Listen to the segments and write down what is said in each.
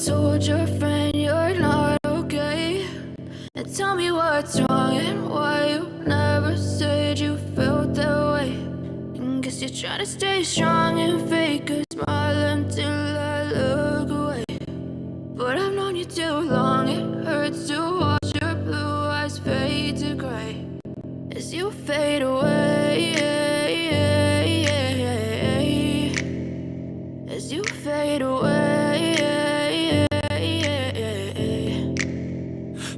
told your friend you're not okay? And tell me what's wrong and why you never said you felt that way. And guess you're trying to stay strong and fake a smile until I look away. But I've known you too long, it hurts to watch your blue eyes fade to gray as you fade away, as you fade away.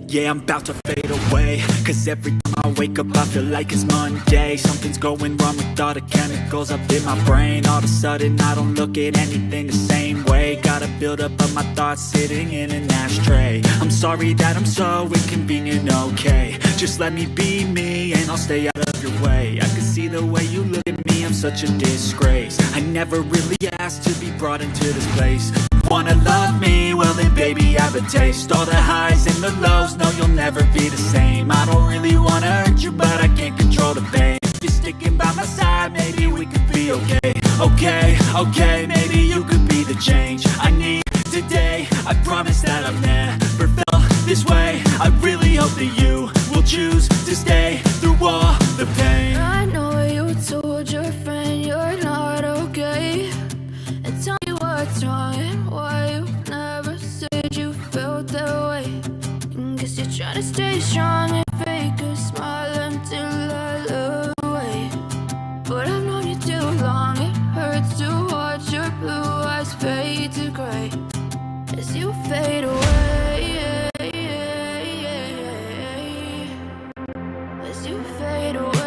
Yeah, I'm about to fade away, cause every time I wake up I feel like it's Monday. Something's going wrong with all the chemicals up in my brain. All of a sudden I don't look at anything the same way. Got a buildup of my thoughts sitting in an ashtray. I'm sorry that I'm so inconvenient, okay? Just let me be me and I'll stay out of your way. I can see the way you look at me, I'm such a disgrace. I never really asked to be brought into this place. Wanna love me? Well then baby I have a taste. All the highs and the lows, no you'll never be the same. I don't really wanna hurt you but I can't control the pain. If you're sticking by my side, maybe we could be okay. Okay, maybe you could be the change I need today. I promise that I've never felt this way. I really hope that you will choose to stay through all the pain. I know you told your friend you're not okay. And tell me what's wrong and why you never said you felt that way. And guess you're trying to stay strong and fake a smile until I look away. But I've known you too long, it hurts to watch your blue eyes fade to gray as you fade away, as you fade away.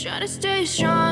Trying to stay strong